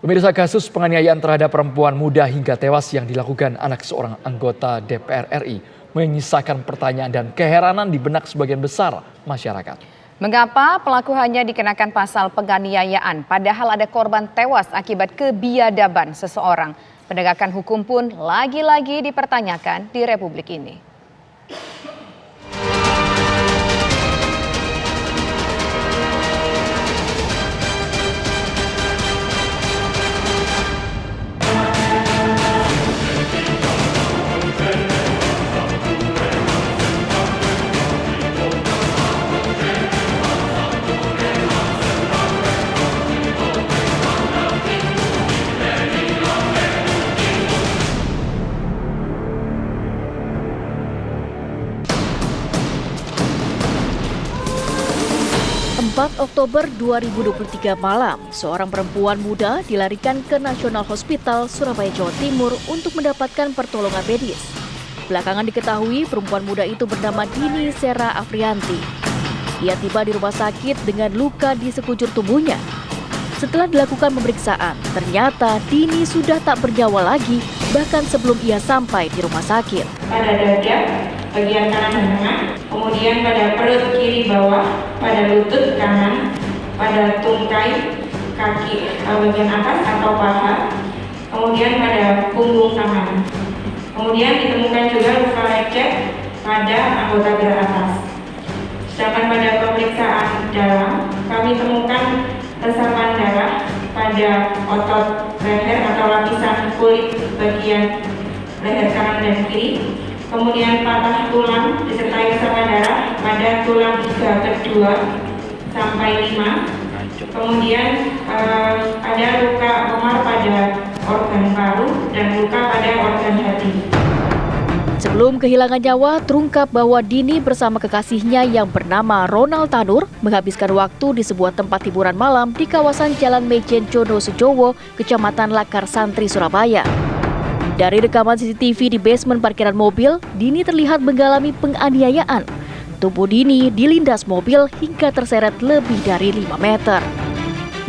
Pemirsa, kasus penganiayaan terhadap perempuan muda hingga tewas yang dilakukan anak seorang anggota DPR RI menyisakan pertanyaan dan keheranan di benak sebagian besar masyarakat. Mengapa pelaku hanya dikenakan pasal penganiayaan padahal ada korban tewas akibat kebiadaban seseorang? Penegakan hukum pun lagi-lagi dipertanyakan di Republik ini. 4 Oktober 2023 malam, seorang perempuan muda dilarikan ke National Hospital Surabaya, Jawa Timur untuk mendapatkan pertolongan medis. Belakangan diketahui perempuan muda itu bernama Dini Sera Afrianti. Ia tiba di rumah sakit dengan luka di sekujur tubuhnya. Setelah dilakukan pemeriksaan, ternyata Dini sudah tak bernyawa lagi bahkan sebelum ia sampai di rumah sakit. Pada dada, bagian kanan dan tengah, kemudian pada perut kiri bawah, pada lutut kanan, pada tungkai kaki bagian atas atau paha, kemudian pada punggung kanan. Kemudian ditemukan juga luka lecet pada anggota gerak atas. Sedangkan pada pemeriksaan dalam, kami temukan resapan darah pada otot leher atau lapisan kulit bagian leher kanan dan kiri. Kemudian patah tulang disertai resapan darah pada tulang iga kedua sampai 5. Kemudian ada luka memar pada organ paru dan luka pada organ hati. Sebelum kehilangan nyawa, terungkap bahwa Dini bersama kekasihnya yang bernama Ronald Tanur menghabiskan waktu di sebuah tempat hiburan malam di kawasan Jalan Mejen Jono Sejowo, Kecamatan Lakar Santri, Surabaya. Dari rekaman CCTV di basement parkiran mobil, Dini terlihat mengalami penganiayaan. Tubuh Dini dilindas mobil hingga terseret lebih dari 5 meter.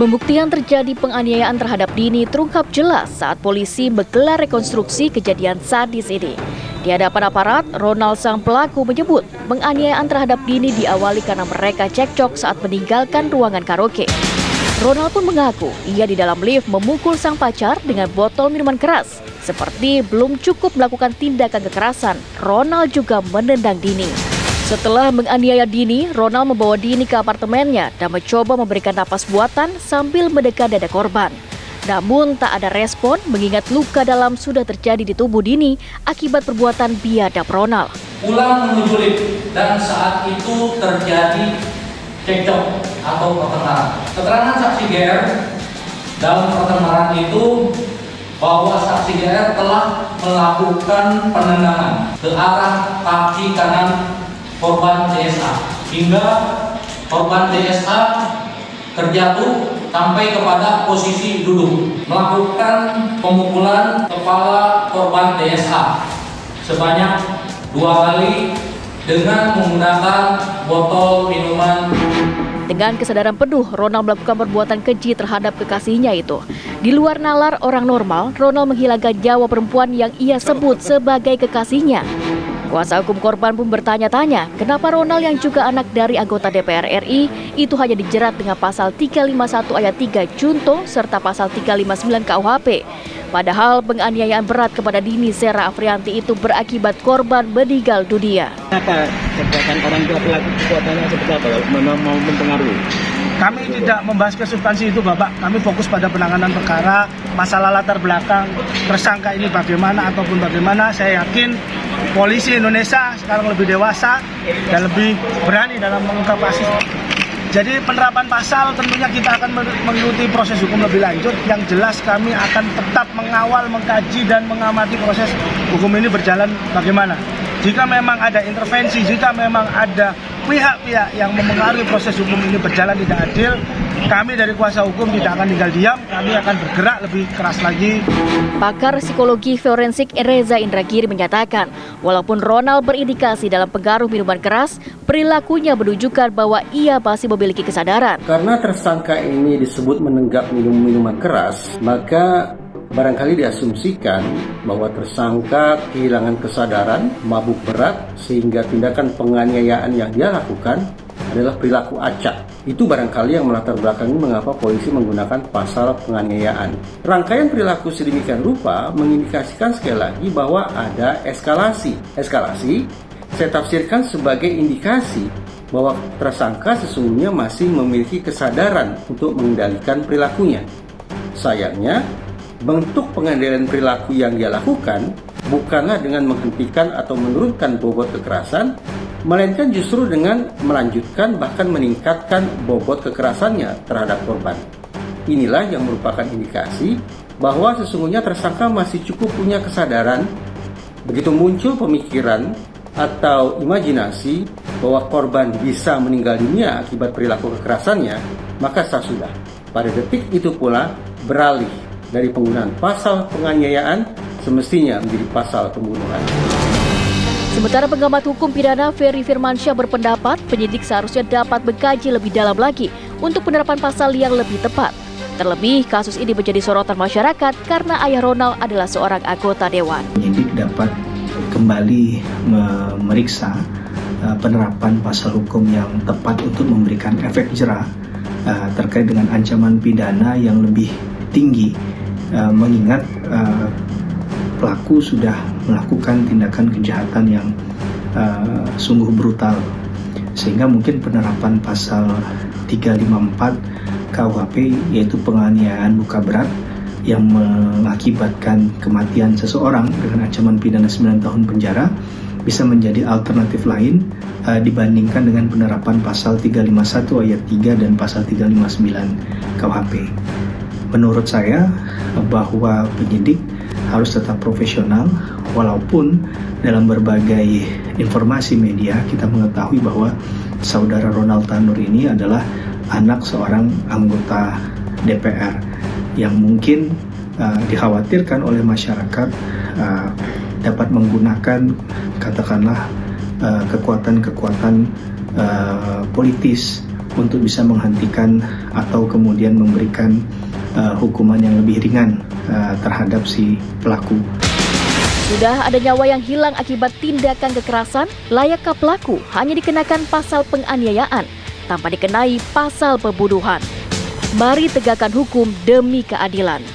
Pembuktian terjadi penganiayaan terhadap Dini terungkap jelas saat polisi menggelar rekonstruksi kejadian sadis ini. Di hadapan aparat, Ronald sang pelaku menyebut penganiayaan terhadap Dini diawali karena mereka cekcok saat meninggalkan ruangan karaoke. Ronald pun mengaku ia di dalam lift memukul sang pacar dengan botol minuman keras. Seperti belum cukup melakukan tindakan kekerasan, Ronald juga menendang Dini. Setelah menganiaya Dini, Ronald membawa Dini ke apartemennya dan mencoba memberikan napas buatan sambil mendekat dada korban. Namun tak ada respon mengingat luka dalam sudah terjadi di tubuh Dini akibat perbuatan biadab Ronald. Pulang menuju lift dan saat itu terjadi cekcok atau pertengkaran. Keterangan saksi GR dalam pertengkaran itu bahwa saksi GR telah melakukan penendangan ke arah kaki kanan korban DSA hingga korban DSA terjatuh sampai kepada posisi duduk, melakukan pemukulan kepala korban DSA sebanyak 2 kali dengan menggunakan botol minuman. Dengan kesadaran penuh, Ronald melakukan perbuatan keji terhadap kekasihnya itu. Di luar nalar orang normal, Ronald menghilangkan nyawa perempuan yang ia sebut sebagai kekasihnya. Kuasa hukum korban pun bertanya-tanya, kenapa Ronald yang juga anak dari anggota DPR RI itu hanya dijerat dengan pasal 351 ayat 3 Junto serta pasal 359 KUHP. Padahal penganiayaan berat kepada Dini Sera Afrianti itu berakibat korban meninggal dunia. Apa perbuatan orang tua pelaku perbuatannya seperti apa? Memang mau mempengaruhi? Kami tidak membahas ke substansi itu, Bapak. Kami fokus pada penanganan perkara, masalah latar belakang tersangka ini bagaimana ataupun bagaimana. Saya yakin polisi Indonesia sekarang lebih dewasa dan lebih berani dalam mengungkap kasus. Jadi penerapan pasal tentunya kita akan mengikuti proses hukum lebih lanjut. Yang jelas kami akan tetap mengawal, mengkaji dan mengamati proses hukum ini berjalan bagaimana. Jika memang ada intervensi, jika memang ada pihak-pihak yang mempengaruhi proses hukum ini berjalan tidak adil, kami dari kuasa hukum tidak akan tinggal diam, kami akan bergerak lebih keras lagi. Pakar psikologi forensik Reza Indragiri menyatakan, walaupun Ronald berindikasi dalam pengaruh minuman keras, perilakunya menunjukkan bahwa ia masih memiliki kesadaran. Karena tersangka ini disebut menenggak minuman keras, maka barangkali diasumsikan bahwa tersangka kehilangan kesadaran, mabuk berat, sehingga tindakan penganiayaan yang dia lakukan adalah perilaku acak. Itu barangkali yang melatar belakangi mengapa polisi menggunakan pasal penganiayaan. Rangkaian perilaku sedemikian rupa mengindikasikan sekali lagi bahwa ada eskalasi. Eskalasi saya tafsirkan sebagai indikasi bahwa tersangka sesungguhnya masih memiliki kesadaran untuk mengendalikan perilakunya. Sayangnya, bentuk pengendalian perilaku yang dia lakukan bukanlah dengan menghentikan atau menurunkan bobot kekerasan, melainkan justru dengan melanjutkan bahkan meningkatkan bobot kekerasannya terhadap korban. Inilah yang merupakan indikasi bahwa sesungguhnya tersangka masih cukup punya kesadaran. Begitu muncul pemikiran atau imajinasi bahwa korban bisa meninggal dunia akibat perilaku kekerasannya, maka sudah pada detik itu pula beralih dari penggunaan pasal penganiayaan semestinya menjadi pasal pembunuhan. Sementara pengamat hukum pidana Ferry Firmansyah berpendapat penyidik seharusnya dapat mengkaji lebih dalam lagi untuk penerapan pasal yang lebih tepat. Terlebih kasus ini menjadi sorotan masyarakat karena ayah Ronald adalah seorang anggota dewan. Penyidik dapat kembali memeriksa penerapan pasal hukum yang tepat untuk memberikan efek jera terkait dengan ancaman pidana yang lebih tinggi, mengingat pelaku sudah melakukan tindakan kejahatan yang sungguh brutal, sehingga mungkin penerapan pasal 354 KUHP yaitu penganiayaan luka berat yang mengakibatkan kematian seseorang dengan ancaman pidana 9 tahun penjara bisa menjadi alternatif lain dibandingkan dengan penerapan pasal 351 ayat 3 dan pasal 359 KUHP. Menurut saya bahwa penyidik harus tetap profesional, walaupun dalam berbagai informasi media kita mengetahui bahwa saudara Ronald Tanur ini adalah anak seorang anggota DPR yang mungkin dikhawatirkan oleh masyarakat dapat menggunakan katakanlah kekuatan-kekuatan politis untuk bisa menghentikan atau kemudian memberikan hukuman yang lebih ringan terhadap si pelaku. Sudah ada nyawa yang hilang akibat tindakan kekerasan, layakkah pelaku hanya dikenakan pasal penganiayaan tanpa dikenai pasal pembunuhan? Mari tegakkan hukum demi keadilan.